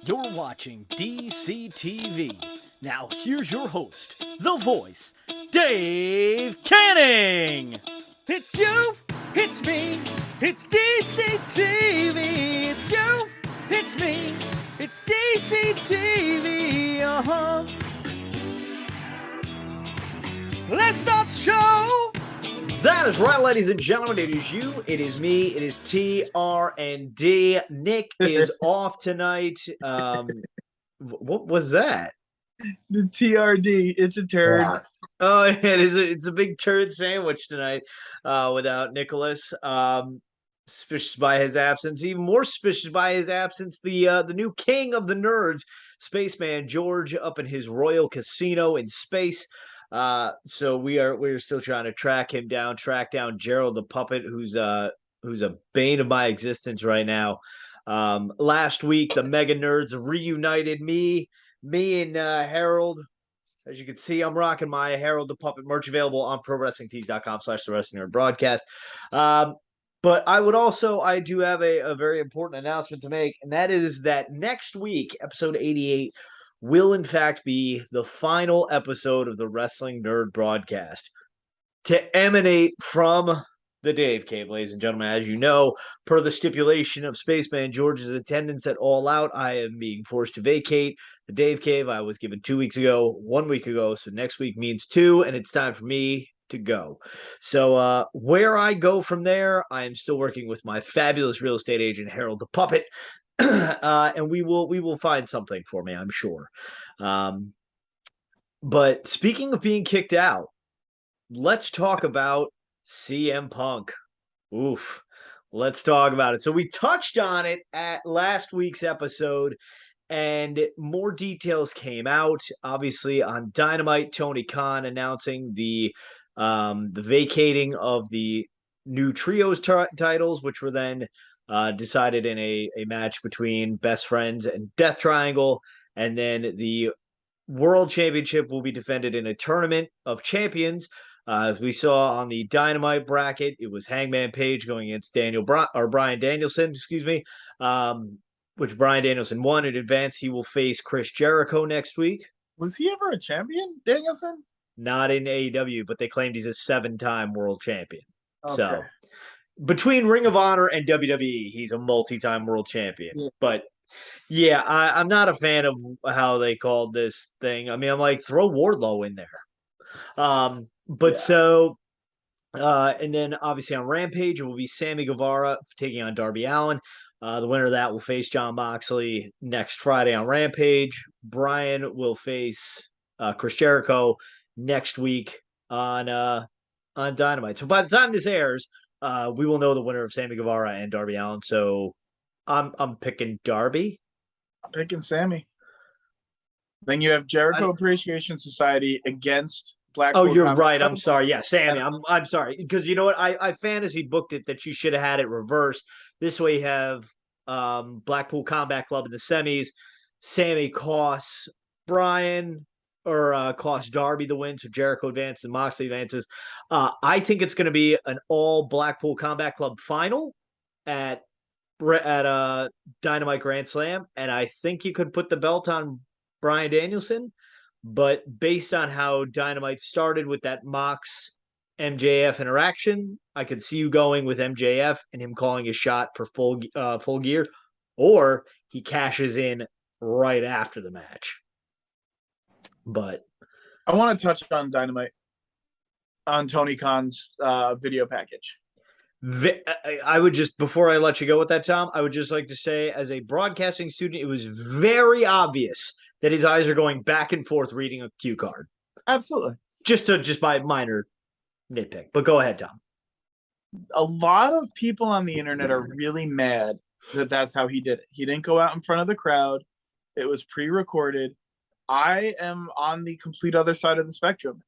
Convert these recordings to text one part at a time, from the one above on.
You're watching DCTV. Now here's your host, the voice, Dave Canning. It's you, it's me, it's DCTV. It's you, it's me, it's DCTV. Let's start the show. That is right, ladies and gentlemen. It is you, it is me, it is TRND. Nick is off tonight. What was that? The TRD. It's a turd. Oh, it is. It's a big turd sandwich tonight without Nicholas. Suspicious by his absence. Even more suspicious by his absence, the new king of the nerds, Spaceman George, up in his royal casino in space. So we're still trying to track him down, track down Gerald the puppet, who's a bane of my existence right now. Last week the mega nerds reunited. Me and Harold. As you can see, I'm rocking my Harold the Puppet merch, available on ProWrestlingTees.com/the Wrestling N.R.D broadcast. But I do have a very important announcement to make, and that is that next week, episode 88, will in fact be the final episode of the Wrestling N.R.D broadcast to emanate from the Dave Cave, ladies and gentlemen. As you know, per the stipulation of Spaceman George's attendance at All Out, I am being forced to vacate the Dave Cave. I was given 2 weeks ago, 1 week ago, so next week means 2, and it's time for me to go. So where I go from there, I am still working with my fabulous real estate agent, Harold the Puppet, and we will find something for me, I'm sure. But speaking of being kicked out, let's talk about CM Punk. Oof. Let's talk about it. So we touched on it at last week's episode, and more details came out. Obviously, on Dynamite, Tony Khan announcing the vacating of the new trios titles, which were then decided in a match between Best Friends and Death Triangle, and then the World Championship will be defended in a tournament of champions. As we saw on the Dynamite bracket, it was Hangman Page going against Bryan Danielson, which Bryan Danielson won in advance. He will face Chris Jericho next week. Was he ever a champion, Danielson? Not in AEW, but they claimed he's a 7-time world champion. Okay. So between Ring of Honor and WWE, he's a multi-time world champion. Yeah. But yeah, I'm not a fan of how they called this thing. I mean, I'm like, throw Wardlow in there. And then obviously on Rampage, it will be Sammy Guevara taking on Darby Allin. The winner of that will face Jon Moxley next Friday on Rampage. Bryan will face Chris Jericho next week on Dynamite. So by the time this airs, we will know the winner of Sammy Guevara and Darby Allin. So I'm picking Darby. I'm picking Sammy. Then you have Jericho Appreciation Society against Blackpool. Oh, you're right. I'm sorry. Yeah, Sammy. I'm sorry, because you know what? I fantasy booked it that she should have had it reversed. This way, you have Blackpool Combat Club in the semis. Sammy costs Bryan or costs Darby the win, so Jericho advances and Moxley advances. I think it's going to be an all Blackpool Combat Club final at Dynamite Grand Slam, and I think you could put the belt on Bryan Danielson. But based on how Dynamite started with that Mox MJF interaction, I could see you going with MJF and him calling his shot for full gear, or he cashes in right after the match. But I want to touch on Dynamite, on Tony Khan's video package. I would just, before I let you go with that, Tom, I would just like to say, as a broadcasting student, it was very obvious that his eyes are going back and forth reading a cue card. Absolutely. Just by minor nitpick. But go ahead, Tom. A lot of people on the internet are really mad that that's how he did it. He didn't go out in front of the crowd. It was pre-recorded. I am on the complete other side of the spectrum.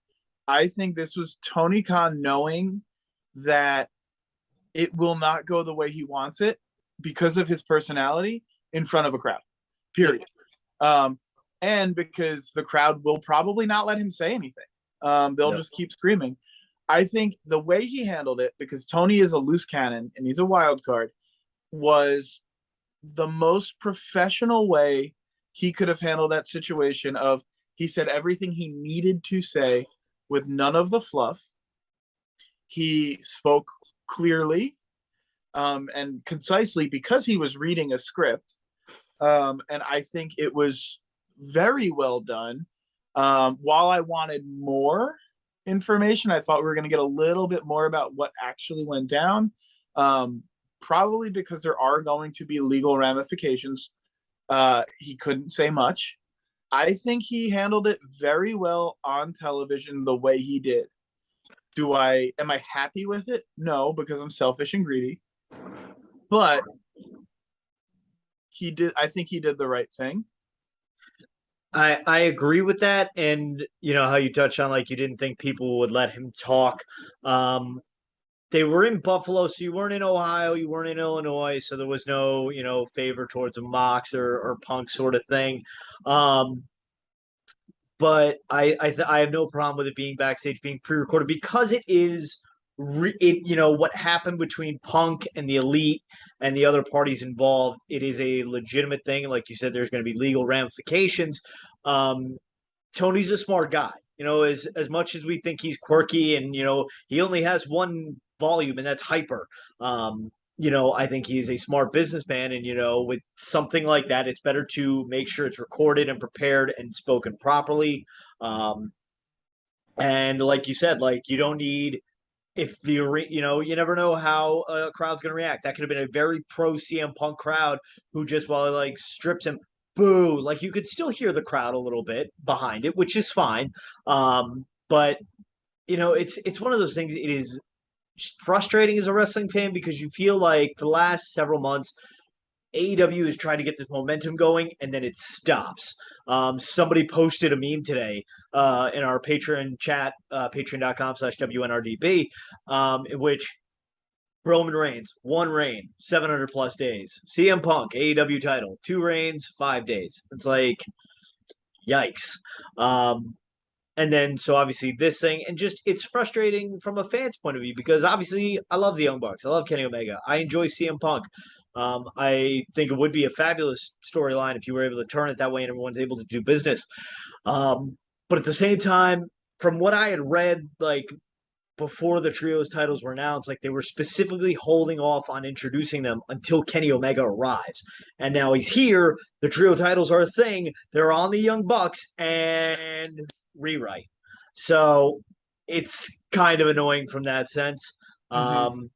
I think this was Tony Khan knowing that it will not go the way he wants it because of his personality in front of a crowd, period. And because the crowd will probably not let him say anything. They'll just keep screaming. I think the way he handled it, because Tony is a loose cannon and he's a wild card, was the most professional way he could have handled that situation of he said everything he needed to say with none of the fluff. He spoke clearly and concisely because he was reading a script. And I think it was very well done. While I wanted more information, I thought we were going to get a little bit more about what actually went down. Probably because there are going to be legal ramifications. He couldn't say much. I think he handled it very well on television the way he did. Am I happy with it? No, because I'm selfish and greedy. But I think he did the right thing. I agree with that. And you know how you touched on like you didn't think people would let him talk. They were in Buffalo, so you weren't in Ohio, you weren't in Illinois, so there was no, favor towards a Mox or Punk sort of thing. But I have no problem with it being backstage, being pre-recorded because it is what happened between Punk and the Elite and the other parties involved. It is a legitimate thing. Like you said, there's going to be legal ramifications. Tony's a smart guy. As much as we think he's quirky and he only has one volume and that's hyper. I think he's a smart businessman, and with something like that, it's better to make sure it's recorded and prepared and spoken properly. And like you said, like you don't need if the you never know how a crowd's going to react. That could have been a very pro CM Punk crowd who just while like strips him, boo, like you could still hear the crowd a little bit behind it, which is fine. But it's one of those things. It is frustrating as a wrestling fan because you feel like for the last several months AEW is trying to get this momentum going and then it stops. Somebody posted a meme today in our Patreon chat, patreon.com/WNRDB, in which Roman Reigns, 1 reign, 700 plus days. CM Punk, AEW title, 2 reigns, 5 days. It's like, yikes. And then, so obviously this thing, and just it's frustrating from a fan's point of view because obviously I love the Young Bucks. I love Kenny Omega. I enjoy CM Punk. I think it would be a fabulous storyline if you were able to turn it that way and everyone's able to do business. But at the same time, from what I had read, like before the trios titles were announced, like they were specifically holding off on introducing them until Kenny Omega arrives. And now he's here. The trio titles are a thing. They're on the Young Bucks and rewrite. So it's kind of annoying from that sense. Mm-hmm.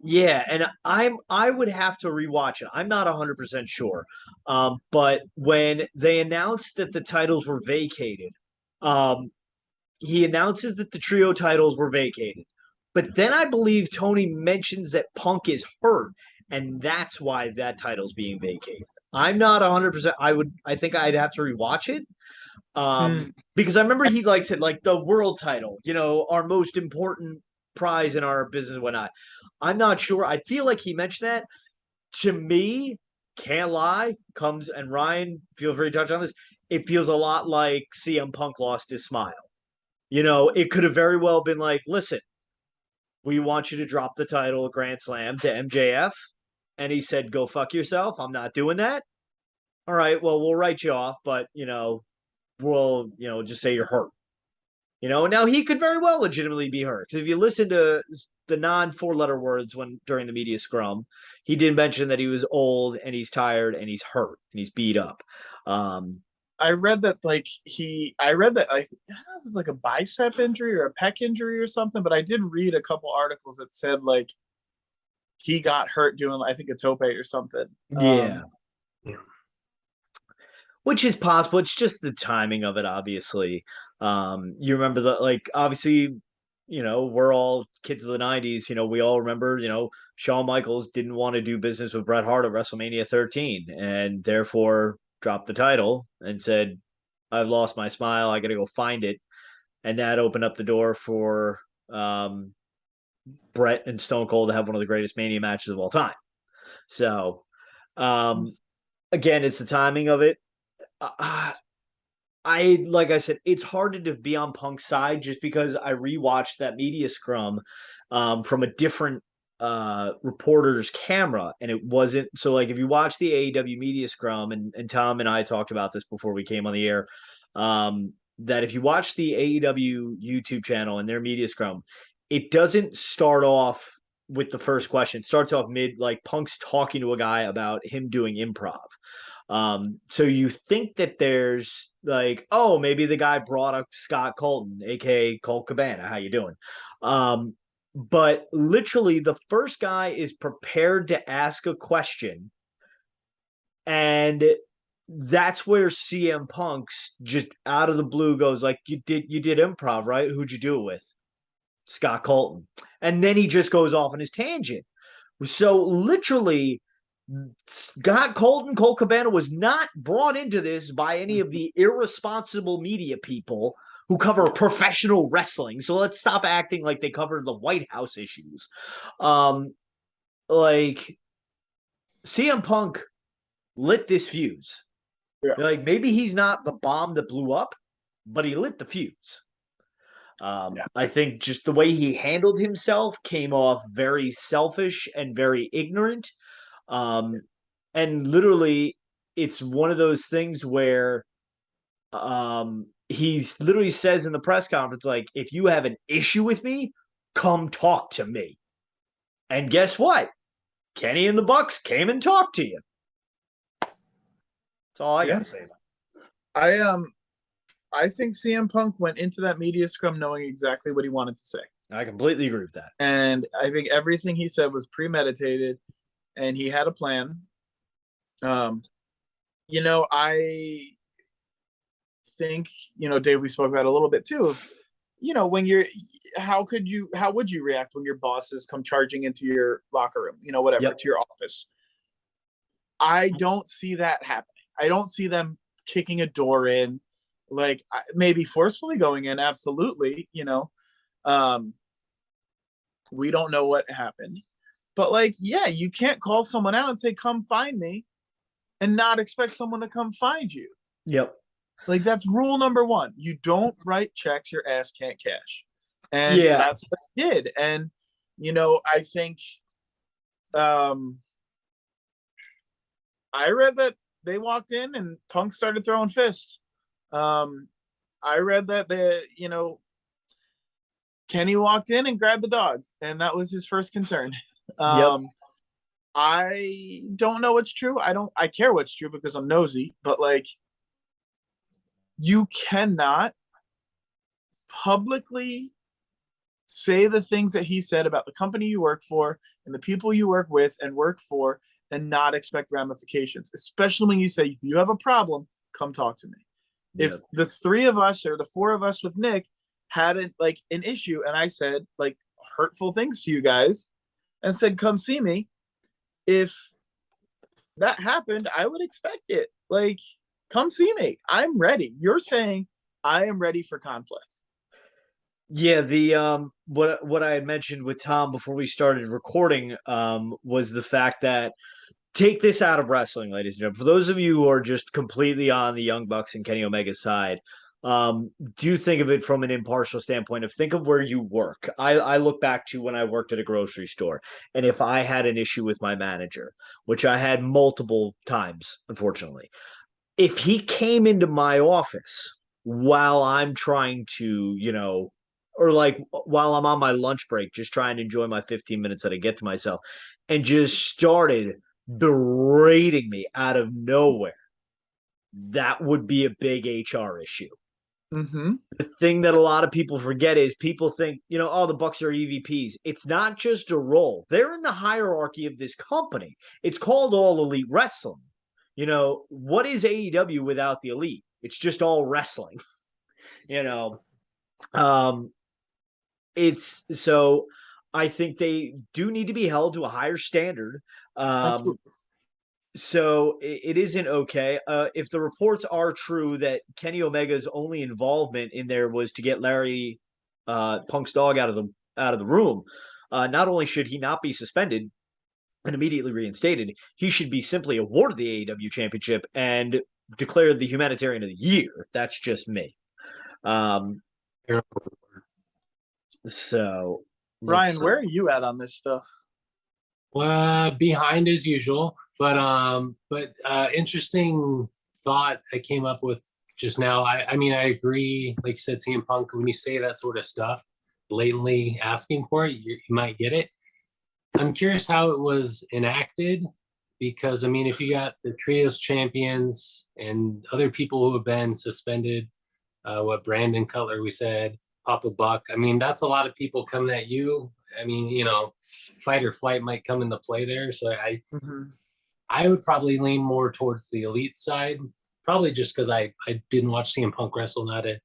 Yeah, and I would have to rewatch it. I'm not 100% sure. But when they announced that the titles were vacated, he announces that the trio titles were vacated. But then I believe Tony mentions that Punk is hurt, and that's why that title's being vacated. I'm not 100%. I think I'd have to rewatch it. Because I remember he said like the world title, our most important prize in our business and whatnot. I'm not sure. I feel like he mentioned that. To me, can't lie, comes and Ryan, feel free to touch on this. It feels a lot like CM Punk lost his smile. It could have very well been like, listen, we want you to drop the title of Grand Slam to MJF. And he said, go fuck yourself. I'm not doing that. All right, well, we'll write you off, but, we'll, just say you're hurt. Now he could very well legitimately be hurt. Because if you listen to the non-4-letter words during the media scrum, he did mention that he was old and he's tired and he's hurt and he's beat up. I read that it was like a bicep injury or a pec injury or something, but I did read a couple articles that said like he got hurt doing I think a tope or something. Yeah. Which is possible. It's just the timing of it, obviously. You remember obviously, we're all kids of the 90s. We all remember, Shawn Michaels didn't want to do business with Bret Hart at WrestleMania 13 and therefore dropped the title and said, I've lost my smile. I got to go find it. And that opened up the door for Bret and Stone Cold to have one of the greatest Mania matches of all time. So, again, it's the timing of it. Like I said, it's hard to be on Punk's side just because I rewatched that media scrum from a different reporter's camera, and it wasn't so. Like, if you watch the AEW media scrum, and Tom and I talked about this before we came on the air, that if you watch the AEW YouTube channel and their media scrum, it doesn't start off with the first question. It starts off mid, like Punk's talking to a guy about him doing improv. So you think that there's like, oh, maybe the guy brought up Scott Colton, aka Colt Cabana. How you doing? But literally the first guy is prepared to ask a question, and that's where CM Punk's just out of the blue goes like, you did improv, right? Who'd you do it with? Scott Colton. And then he just goes off on his tangent. So literally, Scott Colton, Colt Cabana was not brought into this by any of the irresponsible media people who cover professional wrestling. So let's stop acting like they covered the White House issues. Like, CM Punk lit this fuse. Yeah. Like, maybe he's not the bomb that blew up, but he lit the fuse. I think just the way he handled himself came off very selfish and very ignorant. And literally, it's one of those things where he's literally says in the press conference, like, if you have an issue with me, come talk to me. And guess what? Kenny and the Bucks came and talked to you. That's all I gotta say. I think CM Punk went into that media scrum knowing exactly what he wanted to say. I completely agree with that. And I think everything he said was premeditated, and he had a plan. You know, I think, you know, Dave, we spoke about it a little bit too, of, you know, when you're, how would you react when your bosses come charging into your locker room, you know, whatever, to your office? I don't see that happening. I don't see them kicking a door in, like, maybe forcefully going in. Absolutely. You know, we don't know what happened, but like, yeah, you can't call someone out and say, come find me, and not expect someone to come find you. Yep. Like, that's rule number one. You don't write checks your ass can't cash. And that's what he did. And, you know, I think I read that they walked in and Punk started throwing fists. I read that you know, Kenny walked in and grabbed the dog, and that was his first concern. I don't know what's true. I care what's true because I'm nosy, but like, you cannot publicly say the things that he said about the company you work for and the people you work with and work for and not expect ramifications, especially when you say, if you have a problem, come talk to me. If the three of us or the four of us with Nick had an issue and I said like hurtful things to you guys and said, come see me, if that happened, I would expect it. Like, come see me. I'm ready. You're saying I am ready for conflict. Yeah, the what I had mentioned with Tom before we started recording was the fact that, take this out of wrestling, ladies and gentlemen. For those of you who are just completely on the Young Bucks and Kenny Omega's side, do think of it from an impartial standpoint of think of where you work. I look back to when I worked at a grocery store, and if I had an issue with my manager, which I had multiple times, unfortunately, if he came into my office while I'm trying to, you know, or like while I'm on my lunch break, just trying to enjoy my 15 minutes that I get to myself, and just started berating me out of nowhere, that would be a big HR issue. Mm-hmm. The thing that a lot of people forget is people think, you know, oh, the Bucks are EVPs. It's not just a role. They're in the hierarchy of this company. It's called All Elite Wrestling. You know, what is AEW without the Elite? It's just all wrestling. You know, it's so I think they do need to be held to a higher standard. So it isn't okay. If the reports are true that Kenny Omega's only involvement in there was to get Larry Punk's dog out of the room, not only should he not be suspended and immediately reinstated, he should be simply awarded the AEW championship and declared the humanitarian of the year. That's just me. So Ryan, where are you at on this stuff? Behind as usual, but interesting thought I came up with just now. I mean, I agree. Like you said, CM Punk, when you say that sort of stuff, blatantly asking for it, you might get it. I'm curious how it was enacted because I mean, if you got the trios champions and other people who have been suspended, what Brandon Cutler we said, Papa Buck. I mean, that's a lot of people coming at you. I mean, fight or flight might come into play there. So I would probably lean more towards the elite side, probably just because I didn't watch CM Punk wrestle, not a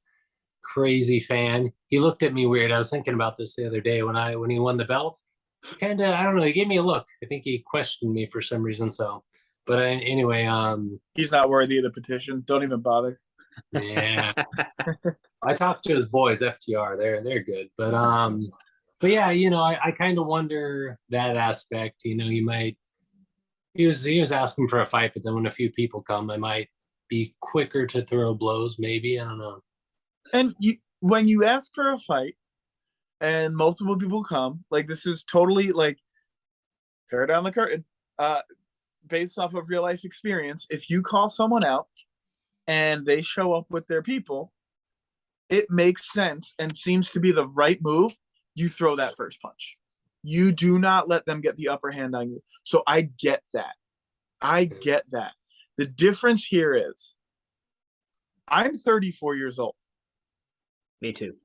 crazy fan. He looked at me weird. I was thinking about this the other day when he won the belt. Kind of, I don't know. He gave me a look. I think he questioned me for some reason. So, but anyway, He's not worthy of the petition. Don't even bother. yeah. I talked to his boys, FTR. They're good, but yeah, I kind of wonder that aspect. You might he was asking for a fight, but then when a few people come, I might be quicker to throw blows. Maybe I don't know. And when you ask for a fight and multiple people come, like this is totally like tear down the curtain, based off of real life experience. If you call someone out and they show up with their people, it makes sense and seems to be the right move. You throw that first punch. You do not let them get the upper hand on you. So I get that. I get that. The difference here is I'm 34 years old. Me too.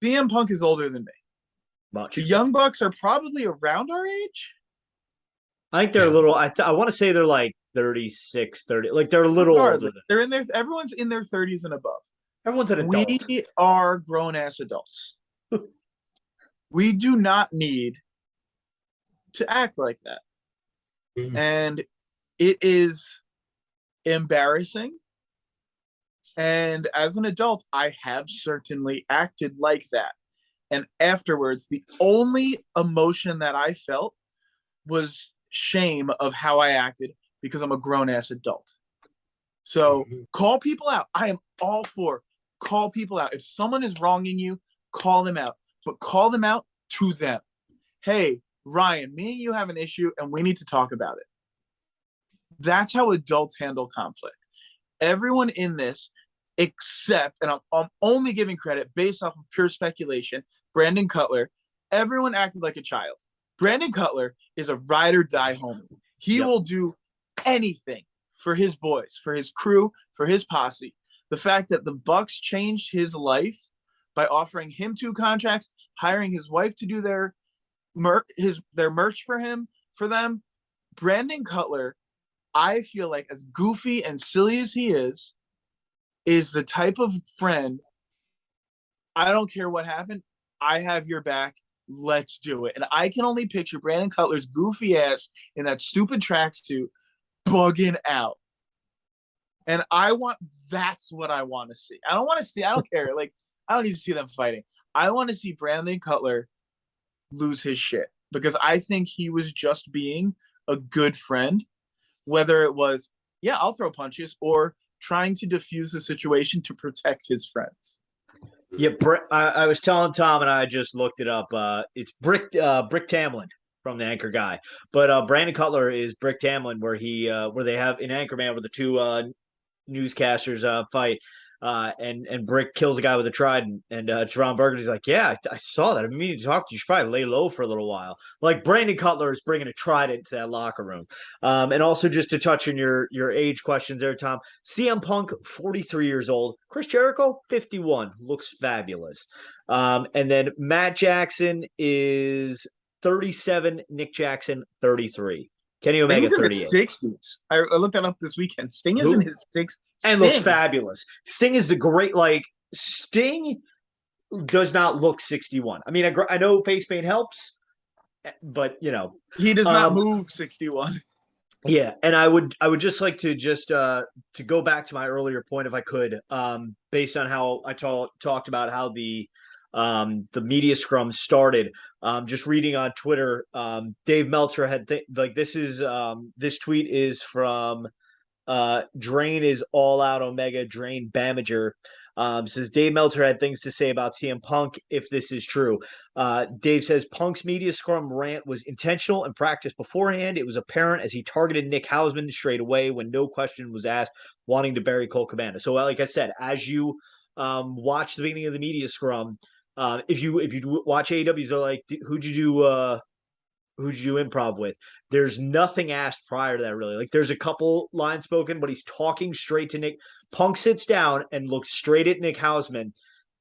CM Punk is older than me. Much. The Young Bucks are probably around our age. I think they're a little. I want to say they're like 36, 30. Like they're a little older. They're in their. Everyone's in their 30s and above. Everyone's an adult. We are grown ass adults. We do not need to act like that. Mhm. And it is embarrassing. And as an adult, I have certainly acted like that. And afterwards, the only emotion that I felt was shame of how I acted because I'm a grown ass adult. So call people out. I am all for call people out. If someone is wronging you, call them out, but call them out to them. Hey, Ryan, me and you have an issue and we need to talk about it. That's how adults handle conflict. Everyone in this, except, and I'm only giving credit based off of pure speculation, Brandon Cutler, everyone acted like a child. Brandon Cutler is a ride or die homie. He will do anything for his boys, for his crew, for his posse. The fact that the Bucks changed his life by offering him 2 contracts, hiring his wife to do their merch for them. Brandon Cutler, I feel like, as goofy and silly as he is the type of friend, I don't care what happened, I have your back, let's do it. And I can only picture Brandon Cutler's goofy ass in that stupid tracksuit bugging out. And that's what I want to see. I don't care. Like, I don't need to see them fighting. I want to see Brandon Cutler lose his shit because I think he was just being a good friend, whether it was, yeah, I'll throw punches, or trying to diffuse the situation to protect his friends. Yeah, I was telling Tom, and I just looked it up. It's Brick Tamland from the Anchor Guy, but Brandon Cutler is Brick Tamland, where they have in Anchorman where the 2 newscasters fight. And Brick kills a guy with a trident, and Jerron Burgundy's like, "Yeah, I saw that. I mean, to talk to you. You should probably lay low for a little while." Like Brandon Cutler is bringing a trident to that locker room. And also just to touch on your age questions there, Tom. CM Punk, 43 years old. Chris Jericho, 51, looks fabulous. And then Matt Jackson is 37. Nick Jackson, 33. Kenny Omega, 38. He's in his 60s. I looked that up this weekend. Sting is in his 60s. And looks fabulous. Sting is the great, Sting does not look 61. I mean, I know face paint helps, but he does not move 61. Yeah, and I would just like to to go back to my earlier point if I could, based on how I talked about how the media scrum started. Just reading on Twitter, Dave Meltzer had this tweet is from Drain is all out Omega, Drain Bamager. Says Dave Meltzer had things to say about CM Punk if this is true. Dave says Punk's media scrum rant was intentional and practiced beforehand. It was apparent as he targeted Nick Hausman straight away when no question was asked, wanting to bury Colt Cabana. So, like I said, as you watch the beginning of the media scrum, if you watch AEWs, they're like, who'd you do improv with? There's nothing asked prior to that, really. Like, there's a couple lines spoken, but he's talking straight to Nick. Punk sits down and looks straight at Nick Hausman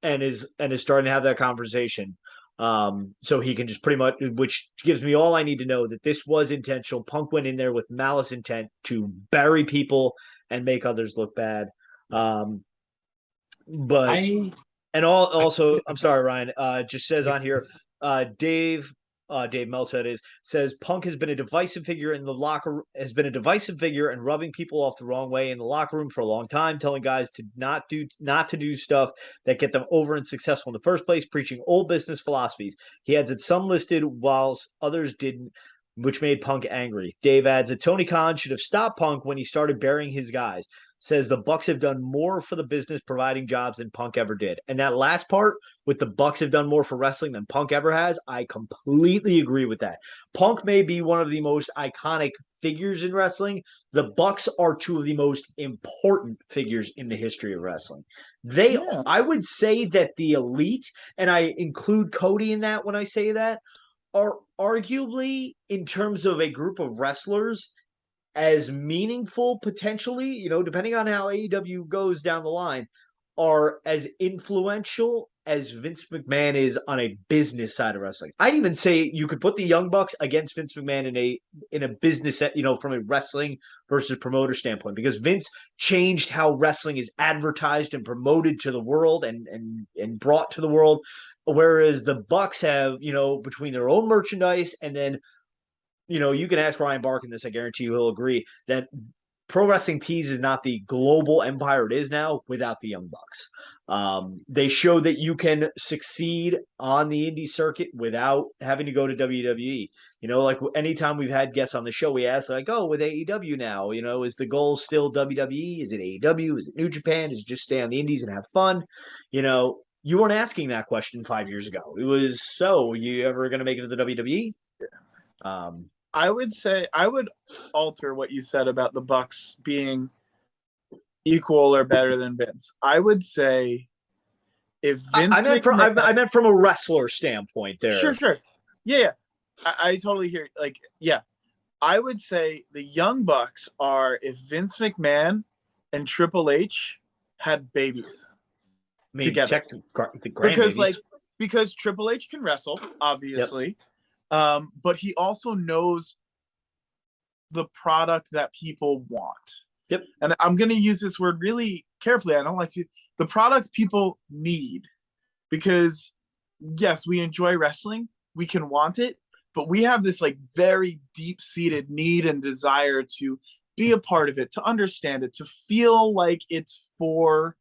and is starting to have that conversation. So he can just pretty much, which gives me all I need to know that this was intentional. Punk went in there with malice intent to bury people and make others look bad. But also, I'm sorry, Ryan. Just says on here, Dave Meltzer says Punk has been a divisive figure in the locker, has been a divisive figure and rubbing people off the wrong way in the locker room for a long time, telling guys to not to do stuff that get them over and successful in the first place, preaching old business philosophies. He adds that some listed whilst others didn't, which made Punk angry. Dave adds that Tony Khan should have stopped Punk when he started burying his guys. Says the Bucks have done more for the business providing jobs than Punk ever did. And that last part with the Bucks have done more for wrestling than Punk ever has, I completely agree with that. Punk may be one of the most iconic figures in wrestling. The Bucks are two of the most important figures in the history of wrestling. I would say that the Elite, and I include Cody in that when I say that, are arguably, in terms of a group of wrestlers, as meaningful potentially, depending on how AEW goes down the line, are as influential as Vince McMahon is on a business side of wrestling. I'd even say you could put the Young Bucks against Vince McMahon in a business, from a wrestling versus promoter standpoint, because Vince changed how wrestling is advertised and promoted to the world and brought to the world. Whereas the Bucks have, between their own merchandise and then you can ask Ryan Barkin this. I guarantee you he'll agree that Pro Wrestling Tees is not the global empire it is now without the Young Bucks. They show that you can succeed on the indie circuit without having to go to WWE. Like anytime we've had guests on the show, we ask like, with AEW now, is the goal still WWE? Is it AEW? Is it New Japan? Is it just stay on the indies and have fun? You weren't asking that question 5 years ago. It was, so you ever going to make it to the WWE? I would say I would alter what you said about the Bucks being equal or better than Vince. I would say if Vince, I meant from a wrestler standpoint. There, sure, yeah. I totally hear. Like, yeah, I would say the Young Bucks are if Vince McMahon and Triple H had babies together. Check the because Triple H can wrestle, obviously. Yep. But he also knows the product that people want. Yep. And I'm going to use this word really carefully. I don't like to. The product people need, because yes, we enjoy wrestling. We can want it, but we have this like very deep-seated need and desire to be a part of it, to understand it, to feel like it's for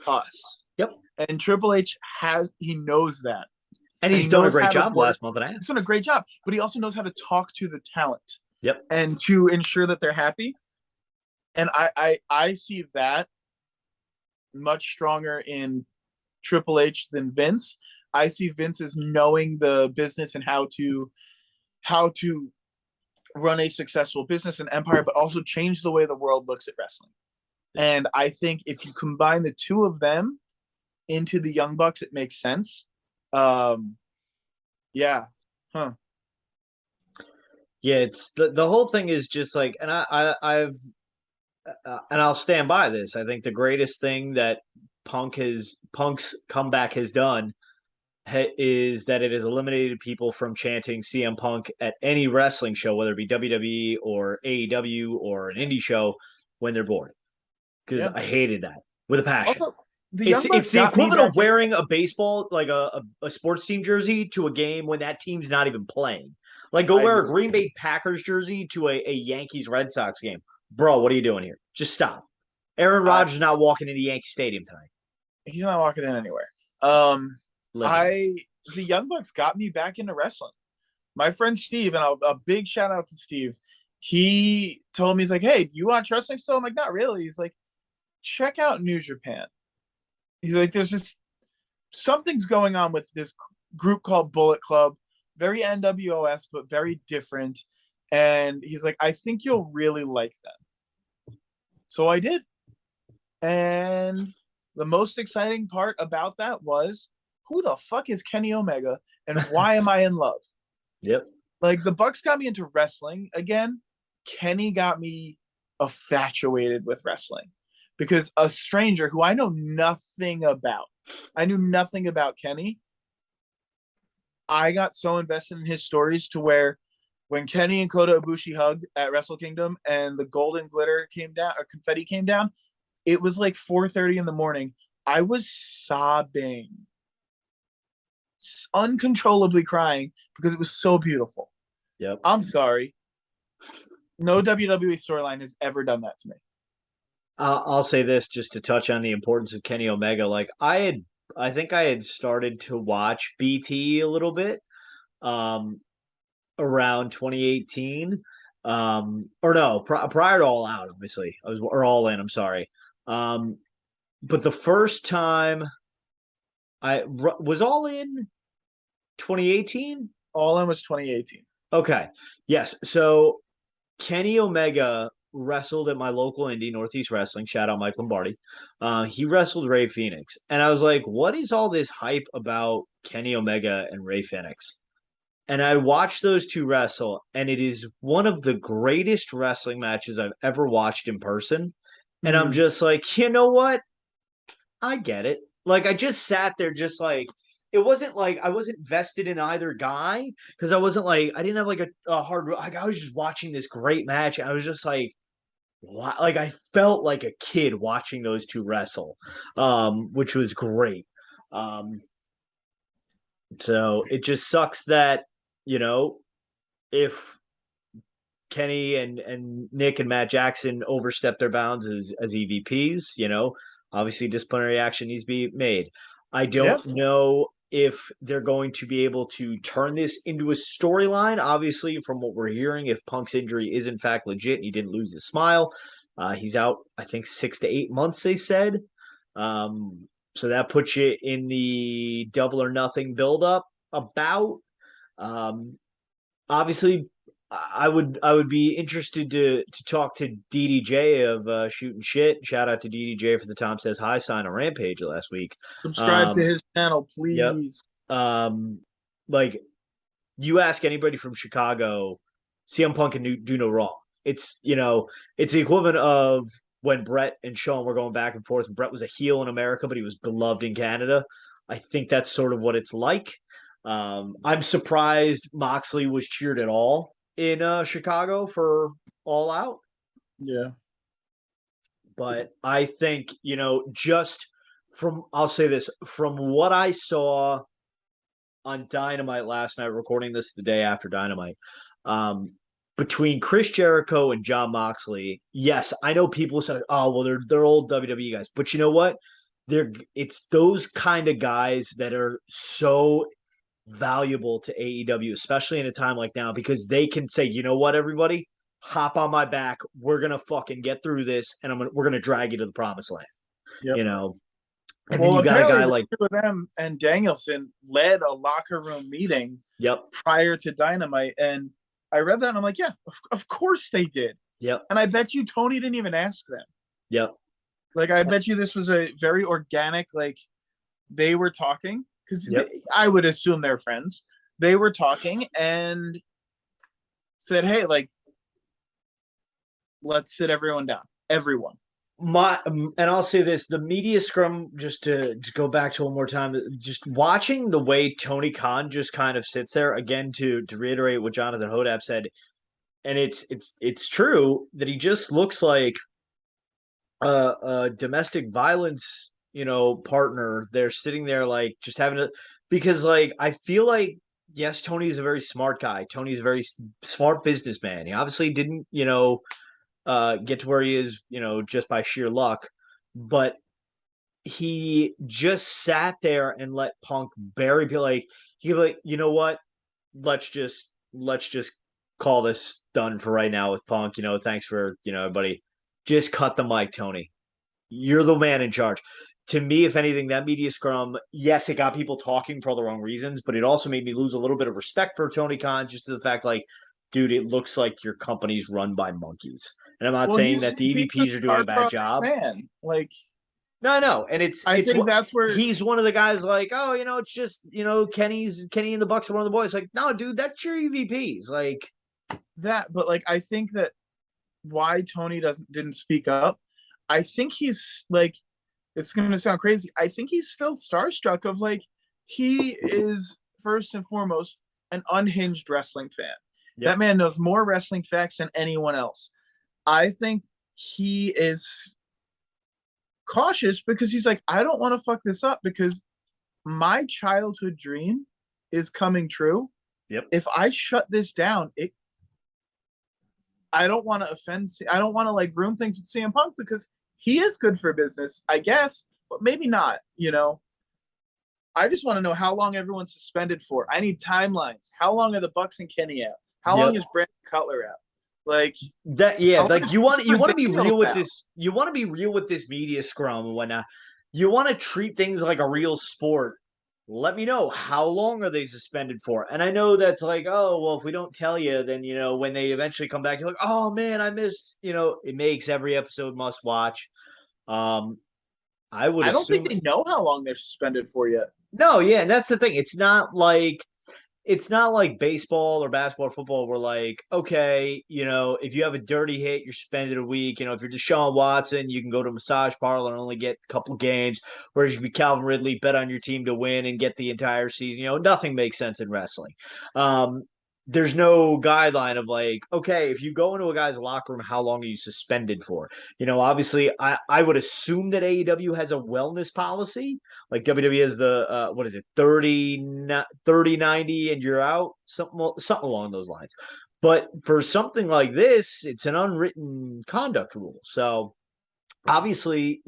us. Yep. And Triple H knows that. And he's done a great job last month and a half. He's done a great job, but he also knows how to talk to the talent. Yep. And to ensure that they're happy. And I see that much stronger in Triple H than Vince. I see Vince as knowing the business and how to run a successful business and empire, but also change the way the world looks at wrestling. And I think if you combine the two of them into the Young Bucks, it makes sense. Yeah. Huh. Yeah, it's the whole thing is just like, and I've and I'll stand by this. I think the greatest thing that Punk's comeback has done is that it has eliminated people from chanting CM Punk at any wrestling show, whether it be WWE or AEW or an indie show, when they're bored. Because I hated that with a passion. Also, it's the equivalent of wearing a baseball, like a sports team jersey to a game when that team's not even playing. Like, go wear a Green Bay Packers jersey to a Yankees Red Sox game. Bro, what are you doing here? Just stop. Aaron Rodgers is not walking into Yankee Stadium tonight. He's not walking in anywhere. The Young Bucks got me back into wrestling. My friend Steve, and a big shout out to Steve, he told me, he's like, hey, do you watch wrestling still? I'm like, not really. He's like, check out New Japan. He's like, there's just something's going on with this group called Bullet Club, very NWOS, but very different. And he's like, I think you'll really like them. So I did. And the most exciting part about that was, who the fuck is Kenny Omega and why am I in love? Yep. Like, the Bucks got me into wrestling again. Kenny got me infatuated with wrestling because a stranger who I know nothing about, I knew nothing about Kenny. I got so invested in his stories to where when Kenny and Kota Ibushi hugged at Wrestle Kingdom and the golden glitter came down or confetti came down, it was like 4:30 in the morning. I was sobbing, uncontrollably crying because it was so beautiful. Yep. I'm sorry. No WWE storyline has ever done that to me. I'll say this just to touch on the importance of Kenny Omega. Like I think I had started to watch BT a little bit around 2018. Or no, prior to All Out, obviously. Or All In, I'm sorry. But the first time I was All In 2018? All In was 2018. Okay. Yes. So Kenny Omega wrestled at my local indie, Northeast Wrestling. Shout out Mike Lombardi. He wrestled Ray Phoenix. And I was like, what is all this hype about Kenny Omega and Ray Phoenix? And I watched those two wrestle, and it is one of the greatest wrestling matches I've ever watched in person. And I'm just like, you know what? I get it. Like, I just sat there just like, it wasn't like I wasn't vested in either guy because I wasn't like, I didn't have like a hard, like, I was just watching this great match. And I was just like, wow. Like, I felt like a kid watching those two wrestle, which was great. So it just sucks that, you know, if Kenny and Nick and Matt Jackson overstep their bounds as EVPs, obviously disciplinary action needs to be made. I don't know if they're going to be able to turn this into a storyline. Obviously, from what we're hearing, if Punk's injury is in fact legit and he didn't lose his smile, he's out, I think, 6 to 8 months, they said. So that puts you in the double or nothing buildup about. Obviously, I would be interested to talk to DDJ of Shooting Shit. Shout out to DDJ for the Tom Says Hi sign on Rampage last week. Subscribe to his channel, Yep. please. Like, you ask anybody from Chicago, CM Punk can do no wrong. It's it's the equivalent of when Brett and Shawn were going back and forth. Brett was a heel in America, but he was beloved in Canada. I think that's sort of what it's like. I'm surprised Moxley was cheered at all in Chicago for All Out. Yeah. But I think, just I'll say this, from what I saw on Dynamite last night, recording this the day after Dynamite, between Chris Jericho and Jon Moxley, yes, I know people say, oh, well, they're old WWE guys. But you know what? It's those kind of guys that are so valuable to AEW, especially in a time like now, because they can say, you know what, everybody, hop on my back. We're gonna fucking get through this, and we're gonna drag you to the promised land. Yep. And then you got a guy like them and Danielson led a locker room meeting. Yep. Prior to Dynamite, and I read that and I'm like, yeah, of course they did. Yep. And I bet you Tony didn't even ask them. Yep. Like, I bet you this was a very organic, like, they were talking. Because I would assume they're friends. They were talking and said, hey, like, let's sit everyone down. Everyone. And I'll say this, the media scrum, just to go back to one more time, just watching the way Tony Khan just kind of sits there, again, to reiterate what Jonathan Hodap said, and it's true that he just looks like a domestic violence partner. They're sitting there like just having because like I feel like, yes, Tony is a very smart guy. Tony's a very smart businessman. He obviously didn't get to where he is just by sheer luck, but he just sat there and let Punk bury. Be like, he'd be like, you know what, let's just call this done for right now with Punk. Thanks for everybody. Just cut the mic, Tony. You're the man in charge. to me, if anything, that media scrum, yes, it got people talking for all the wrong reasons, but it also made me lose a little bit of respect for Tony Khan, just to the fact, like, dude, it looks like your company's run by monkeys. And I'm not saying that the EVPs are doing a bad job. Fan. Like, no, and I think that's where he's one of the guys. Like, oh, it's just Kenny and the Bucks are one of the boys. Like, no, dude, that's your EVPs. Like that, but like, I think that why Tony didn't speak up. I think he's like, it's going to sound crazy. I think he's still starstruck of like, he is first and foremost an unhinged wrestling fan. Yep. That man knows more wrestling facts than anyone else. I think he is cautious because he's like, I don't want to fuck this up because my childhood dream is coming true. Yep. If I shut this down, I don't want to offend. I don't want to like ruin things with CM Punk because he is good for business, I guess, but maybe not. I just want to know how long everyone's suspended for. I need timelines. How long are the Bucks and Kenny out? How long is Brandon Cutler out? Like that, yeah. Like you want to be real with this. You want to be real with this media scrum and whatnot. You want to treat things like a real sport. Let me know how long are they suspended for. And I know that's like, oh well, if we don't tell you, then when they eventually come back, you're like, oh man, I missed. It makes every episode must watch. I don't think they know how long they're suspended for yet. No, yeah, and that's the thing. It's not like baseball or basketball or football where like, okay, if you have a dirty hit, you're suspended a week. If you're Deshaun Watson, you can go to a massage parlor and only get a couple games. Whereas you can be Calvin Ridley, bet on your team to win and get the entire season. Nothing makes sense in wrestling. There's no guideline of like, okay, if you go into a guy's locker room, how long are you suspended for? Obviously, I would assume that AEW has a wellness policy. Like WWE has the, what is it, 30, 90, and you're out, something along those lines. But for something like this, it's an unwritten conduct rule. So obviously,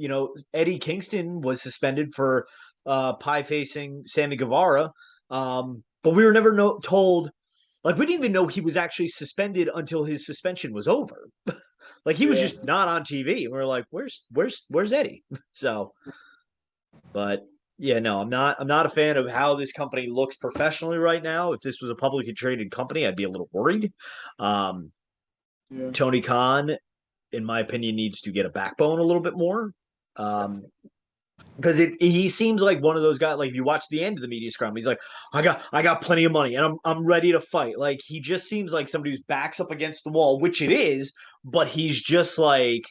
Eddie Kingston was suspended for pie-facing Sammy Guevara, but we were never told. Like, we didn't even know he was actually suspended until his suspension was over. Like, he was just not on TV. We were like, where's Eddie? So, but yeah, no, I'm not a fan of how this company looks professionally right now. If this was a publicly traded company, I'd be a little worried. Tony Khan, in my opinion, needs to get a backbone a little bit more. Because he seems like one of those guys. Like if you watch the end of the media scrum, he's like, I got plenty of money and I'm ready to fight. Like he just seems like somebody whose back's up against the wall, which it is, but he's just like,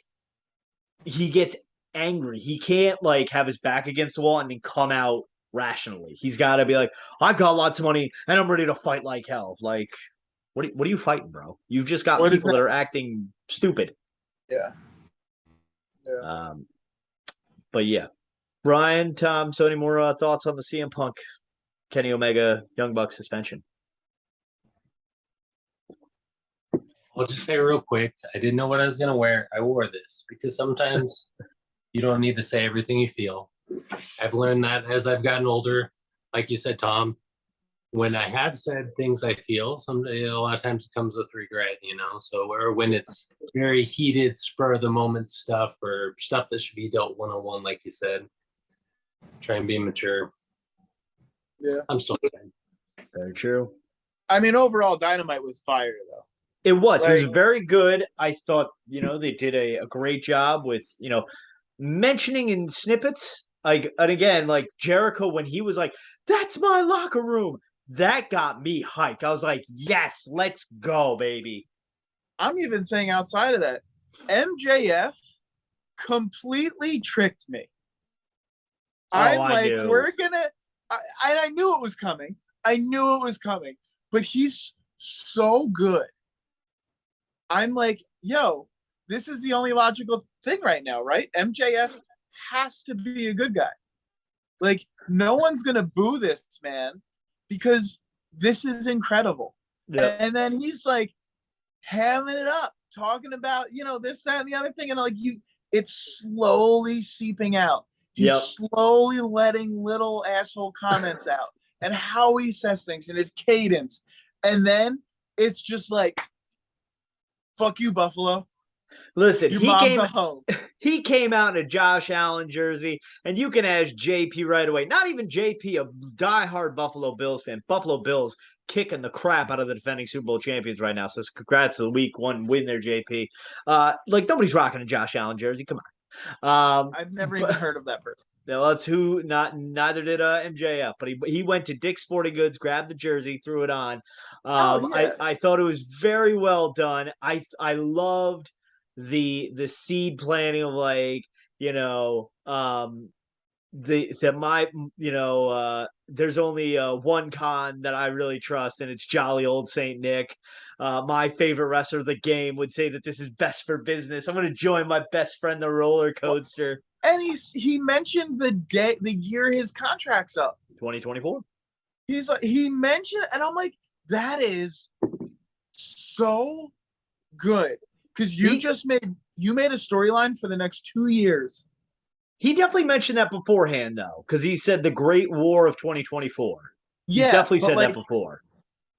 he gets angry. He can't like have his back against the wall and then come out rationally. He's got to be like, I've got lots of money and I'm ready to fight like hell. Like, what are you fighting, bro? You've just got people that are acting stupid. Yeah. But yeah. Brian, Tom, so any more thoughts on the CM Punk, Kenny Omega, Young Bucks suspension? I'll just say real quick, I didn't know what I was going to wear. I wore this because sometimes you don't need to say everything you feel. I've learned that as I've gotten older, like you said, Tom, when I have said things I feel, a lot of times it comes with regret, so or when it's very heated, spur of the moment stuff or stuff that should be dealt one-on-one, like you said. Try and be mature. Yeah. I'm still kidding. Very true. I mean, overall, Dynamite was fire, though. It was. It was very good. I thought, they did a great job with, mentioning in snippets. Like, and again, like Jericho, when he was like, that's my locker room. That got me hyped. I was like, yes, let's go, baby. I'm even saying outside of that, MJF completely tricked me. I'm like, we're gonna. I knew it was coming. But he's so good. I'm like, yo, this is the only logical thing right now, right? MJF has to be a good guy. Like, no one's gonna boo this man because this is incredible. Yeah. And then he's like hamming it up, talking about, this, that, and the other thing, and like it's slowly seeping out. He's slowly letting little asshole comments out and how he says things and his cadence. And then it's just like, fuck you, Buffalo. Listen, Your mom's a hoe. he came out in a Josh Allen jersey, and you can ask JP right away. Not even JP, a diehard Buffalo Bills fan. Buffalo Bills kicking the crap out of the defending Super Bowl champions right now. So congrats to the week one win there, JP. Like nobody's rocking a Josh Allen jersey. Come on. I've never even heard of that person. Now that's who. Neither did MJF, but he went to Dick's Sporting Goods, grabbed the jersey, threw it on. Yeah. I thought it was very well done. I loved the seed planning of like there's only one con that I really trust, and it's jolly old Saint Nick. My favorite wrestler of the game would say that this is best for business. I'm going to join my best friend, the roller coaster. And he mentioned the year his contract's up. 2024. He mentioned, and I'm like, that is so good because you made a storyline for the next 2 years. He definitely mentioned that beforehand, though, because he said the Great War of 2024. Yeah, he definitely said that before.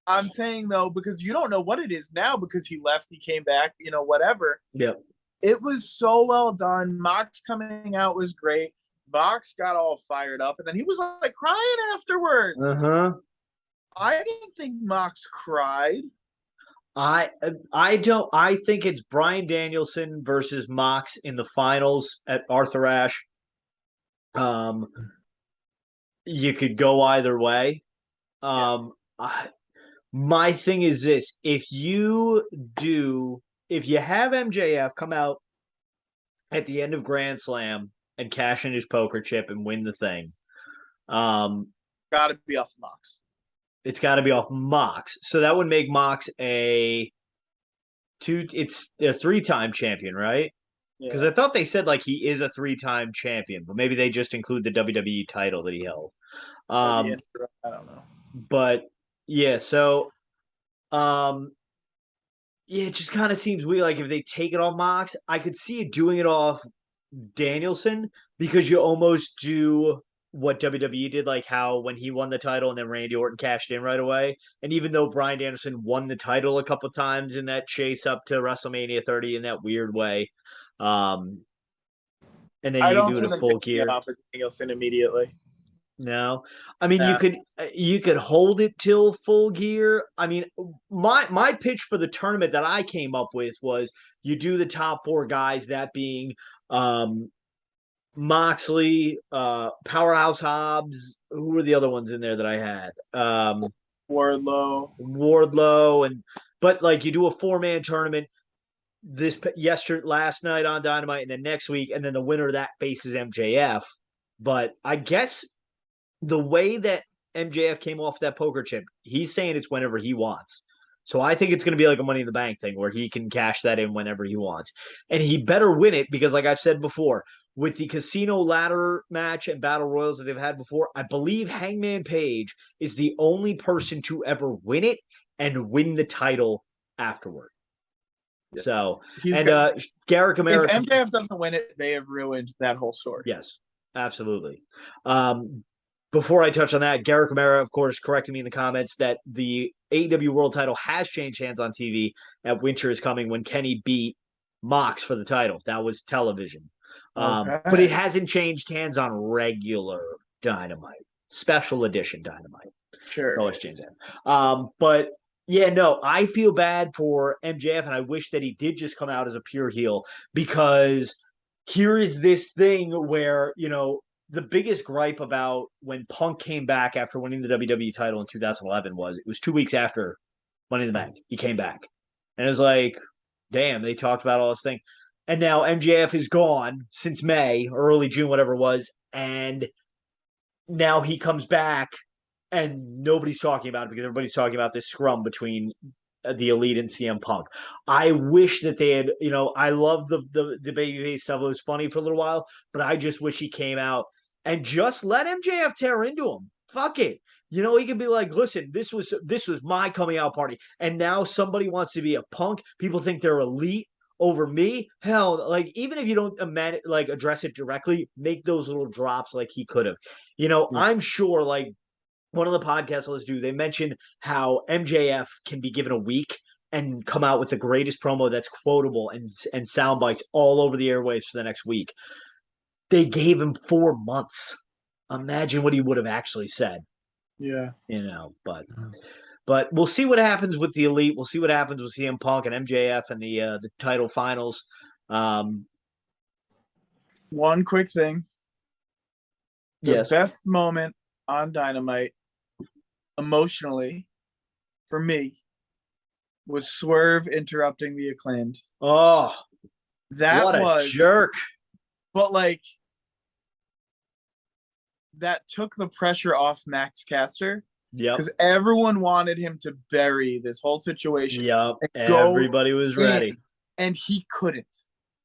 I'm saying though, because you don't know what it is now because he left, he came back, whatever. Yep. It was so well done. Mox coming out was great. Mox got all fired up, and then he was like crying afterwards. I didn't think Mox cried. I don't. I think it's Bryan Danielson versus Mox in the finals at Arthur Ashe. You could go either way. My thing is this: if you have MJF come out at the end of Grand Slam and cash in his poker chip and win the thing, got to be off Mox. It's got to be off Mox. So that would make Mox it's a 3-time champion, right? Because I thought they said like he is a 3-time champion, but maybe they just include the WWE title that he held. I don't know. But yeah, so it just kind of seems weird. Like if they take it off Mox, I could see it doing it off Danielson because you almost do what WWE did, like how when he won the title and then Randy Orton cashed in right away. And even though Bryan Danielson won the title a couple times in that chase up to WrestleMania 30 in that weird way, and then you do it a Full Gear. Off Danielson immediately. No, I mean you could hold it till Full Gear. I mean, my pitch for the tournament that I came up with was you do the top 4 guys, that being Moxley, Powerhouse Hobbs. Who were the other ones in there that I had? Wardlow, but like you do a 4-man tournament last night on Dynamite, and then next week, and then the winner of that faces MJF. But I guess the way that MJF came off that poker chip, he's saying it's whenever he wants. So I think it's going to be like a Money in the Bank thing where he can cash that in whenever he wants. And he better win it because, like I've said before, with the casino ladder match and battle royals that they've had before, I believe Hangman Page is the only person to ever win it and win the title afterward. Yes. So, Garrett Camara. If MJF doesn't win it, they have ruined that whole story. Yes, absolutely. Before I touch on that, Garrett Camara, of course, corrected me in the comments that the AEW World title has changed hands on TV at Winter is Coming when Kenny beat Mox for the title. That was television. But it hasn't changed hands on regular Dynamite, special edition Dynamite. Sure. Always change that. But yeah, no, I feel bad for MJF, and I wish that he did just come out as a pure heel because here is this thing where, the biggest gripe about when Punk came back after winning the WWE title in 2011 was it was 2 weeks after Money in the Bank. He came back. And it was like, damn, they talked about all this thing. And now MJF is gone since May or early June, whatever it was. And now he comes back and nobody's talking about it because everybody's talking about this scrum between the Elite and CM Punk. I wish that they had, I love the babyface stuff. It was funny for a little while, but I just wish he came out and just let MJF tear into him. Fuck it. He can be like, listen, this was my coming out party. And now somebody wants to be a Punk. People think they're elite over me. Hell, like even if you don't address it directly, make those little drops like he could have. I'm sure like one of the podcasts let's do, they mentioned how MJF can be given a week and come out with the greatest promo that's quotable and sound bites all over the airwaves for the next week. They gave him 4 months. Imagine what he would have actually said. Yeah. But we'll see what happens with the Elite. We'll see what happens with CM Punk and MJF and the title finals. One quick thing. The Yes. best moment on Dynamite, emotionally, for me, was Swerve interrupting the Acclaimed. Oh, That what a was jerk. But like that took the pressure off Max Caster. Yep. Because everyone wanted him to bury this whole situation. Yep. Go Everybody was ready. And he couldn't.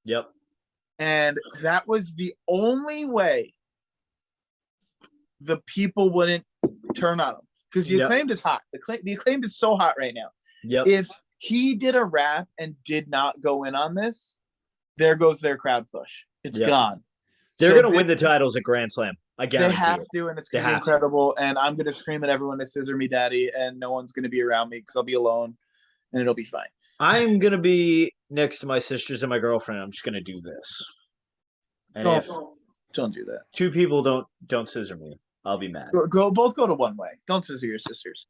Yep. And that was the only way the people wouldn't turn on him. Because the Acclaimed is hot. The Acclaimed is so hot right now. Yep. If he did a rap and did not go in on this, there goes their crowd push. It's gone. They're going to win the titles at Grand Slam. I guarantee they have to, and it's going to be incredible. And I'm going to scream at everyone to scissor me daddy, and no one's going to be around me because I'll be alone, and it'll be fine. I'm going to be next to my sisters and my girlfriend. I'm just going to do this. And don't do that. 2 people don't scissor me, I'll be mad. Both go to one way. Don't scissor your sisters.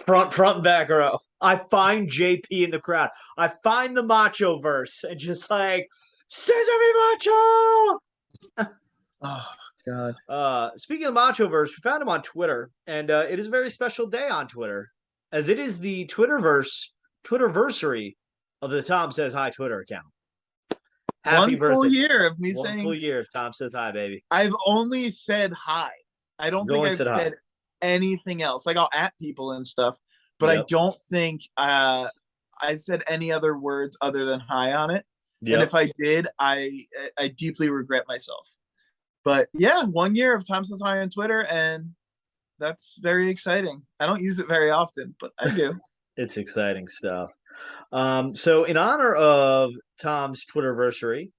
Front and back row. I find JP in the crowd. I find the Macho verse and just like, scissor me, Macho! Oh, God. Speaking of Macho verse, we found him on Twitter, and it is a very special day on Twitter, as it is the Twitterversary of the Tom Says Hi Twitter account. Happy birthday. Full year of me saying. 1 full year of Tom Says Hi, baby. I've only said hi. I don't think I've said anything else. Like I'll at people and stuff, but I don't think I said any other words other than hi on it. And if I did, I deeply regret myself. But yeah, 1 year of Tom Says Hi on Twitter, and that's very exciting. I don't use it very often, but I do. It's exciting stuff. So in honor of Tom's Twitterversary,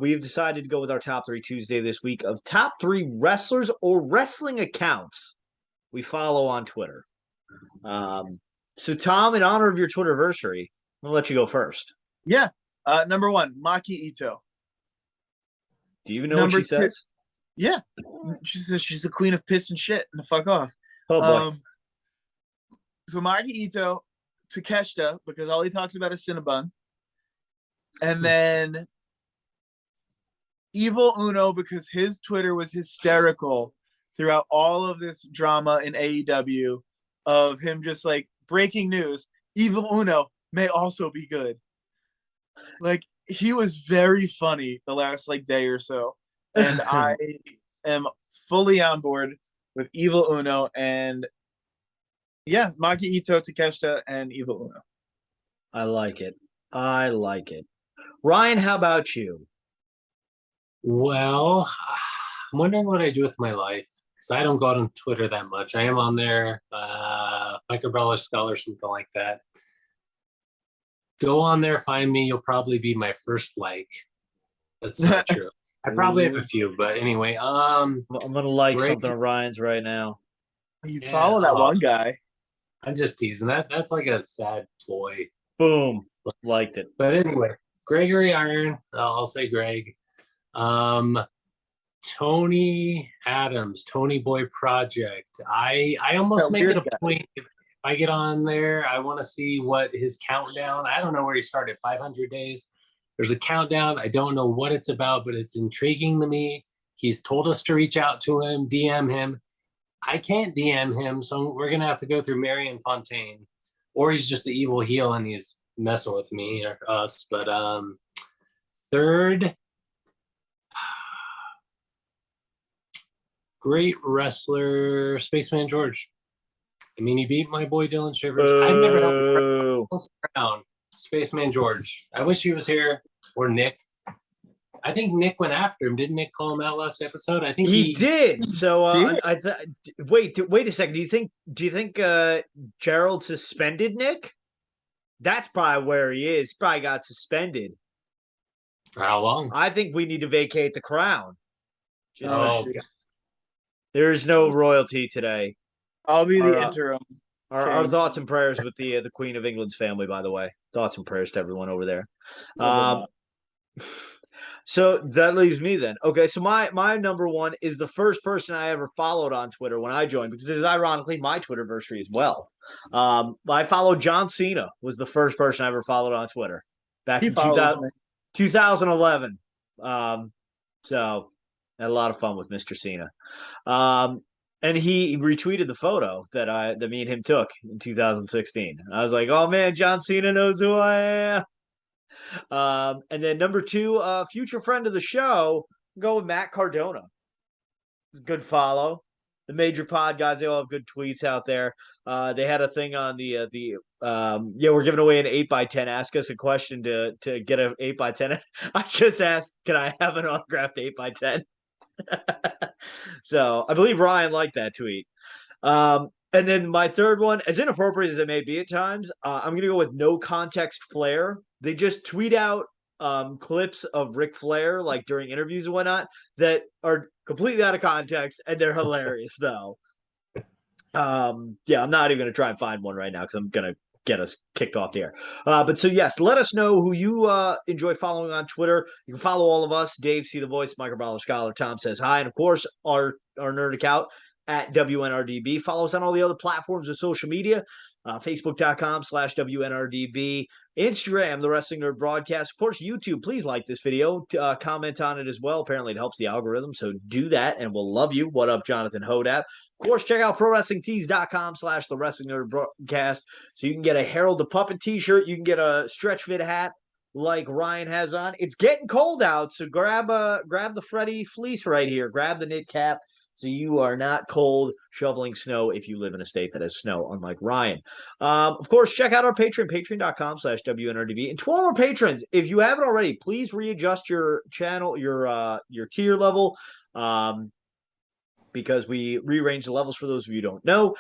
we've decided to go with our top 3 Tuesday this week of top 3 wrestlers or wrestling accounts we follow on Twitter. So Tom, in honor of your Twitterversary, I'm gonna let you go first. Yeah. Number 1, Maki Ito. Do you even know what she says? Yeah. She says she's the queen of piss and shit, and the fuck off. Oh boy. So Maki Ito, Takeshita, because all he talks about is Cinnabon. And then Evil Uno, because his Twitter was hysterical throughout all of this drama in AEW of him just like, breaking news, Evil Uno may also be good. Like, he was very funny the last like day or so. And I am fully on board with Evil Uno, and yeah, Maki Ito, Takeshita, and Evil Uno. I like it. Ryan, how about you? Well, I'm wondering what I do with my life, because I don't go out on Twitter that much. I am on there, Microbrawler Skull or something like that. Go on there, find me. You'll probably be my first like. That's not true. I probably have a few, but anyway. I'm gonna like something of Ryan's right now. You follow that one guy. I'm just teasing. That's like a sad ploy. Boom. Liked it. But anyway, Gregory Iron. I'll say Greg. Tony Adams, Tony Boy Project. I almost make it a point. If I get on there, I want to see what his countdown. I don't know where he started. 500 days. There's a countdown. I don't know what it's about, but it's intriguing to me. He's told us to reach out to him, DM him. I can't DM him, so we're going to have to go through Marion Fontaine. Or he's just an evil heel and he's messing with me or us. But third, great wrestler, Spaceman George. I mean, he beat my boy Dylan Shivers. I've never held the crown. Spaceman George. I wish he was here. Or Nick. I think Nick went after him. Didn't Nick call him out last episode? I think he did. So wait a second. Do you think Gerald suspended Nick? That's probably where he is. He probably got suspended. For how long? I think we need to vacate the crown. Oh, there's no royalty today. I'll be the interim. Our King. thoughts and prayers with the Queen of England's family, by the way. Thoughts and prayers to everyone over there. Love So that leaves me then. Okay, so my number one is the first person I ever followed on Twitter when I joined, because it is ironically my Twitterversary as well. I followed John Cena, was the first person I ever followed on Twitter back He in follows me. 2011. So had a lot of fun with Mr. Cena. And he retweeted the photo that me and him took in 2016. I was like, oh man, John Cena knows who I am. And then number two, future friend of the show, go with Matt Cardona. Good follow. The major pod guys, they all have good tweets out there. They had a thing on we're giving away an 8x10. Ask us a question to get an 8x10. I just asked, can I have an autographed 8x10? So I believe Ryan liked that tweet. And then my third one, as inappropriate as it may be at times, I'm going to go with No Context Flair. They just tweet out clips of Ric Flair, like during interviews and whatnot, that are completely out of context, and they're hilarious, though. I'm not even going to try and find one right now because I'm going to get us kicked off the air. But so, yes, let us know who you enjoy following on Twitter. You can follow all of us, DaveCTheVoice, Microballer Scholar, Tom Says Hi, and, of course, our nerd account at WNRDB. Follow us on all the other platforms of social media, Facebook.com/WNRDB, Instagram, the Wrestling Nerd Broadcast. Of course, YouTube, please like this video, comment on it as well. Apparently, it helps the algorithm, so do that, and we'll love you. What up, Jonathan Hodap? Of course, check out ProWrestlingTees.com/the Wrestling Nerd Broadcast, so you can get a Harold the Puppet t-shirt. You can get a stretch fit hat like Ryan has on. It's getting cold out, so grab the Freddy fleece right here. Grab the knit cap, so you are not cold shoveling snow if you live in a state that has snow, unlike Ryan. Of course, check out our Patreon, patreon.com/WNRDB. And to all our patrons, if you haven't already, please readjust your channel, your tier level, because we rearrange the levels for those of you who don't know.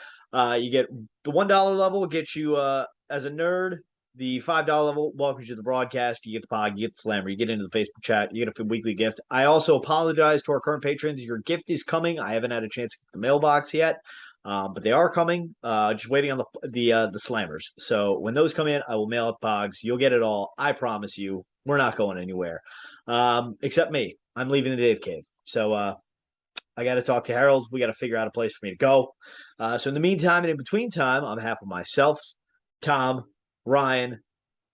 You get the $1 level, gets you as a nerd. The $5 level welcomes you to the broadcast. You get the pod, you get the slammer, you get into the Facebook chat, you get a weekly gift. I also apologize to our current patrons. Your gift is coming. I haven't had a chance to get the mailbox yet, but they are coming. Just waiting on the slammers. So when those come in, I will mail out pogs. You'll get it all. I promise you. We're not going anywhere, except me. I'm leaving the Dave Cave. So I got to talk to Harold. We got to figure out a place for me to go. So in the meantime and in between time, on behalf of myself, Tom, Ryan,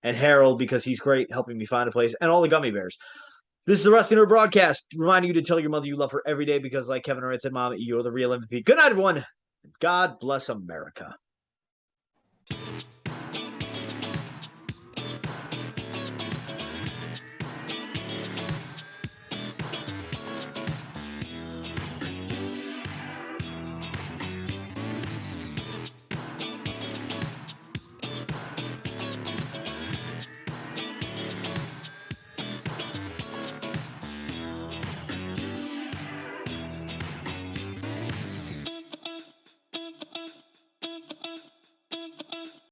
and Harold, because he's great helping me find a place, and all the gummy bears. This is the Wrestling Nerd Broadcast, reminding you to tell your mother you love her every day, because like Kevin Durant said, Mom, you're the real MVP. Good night, everyone. God bless America.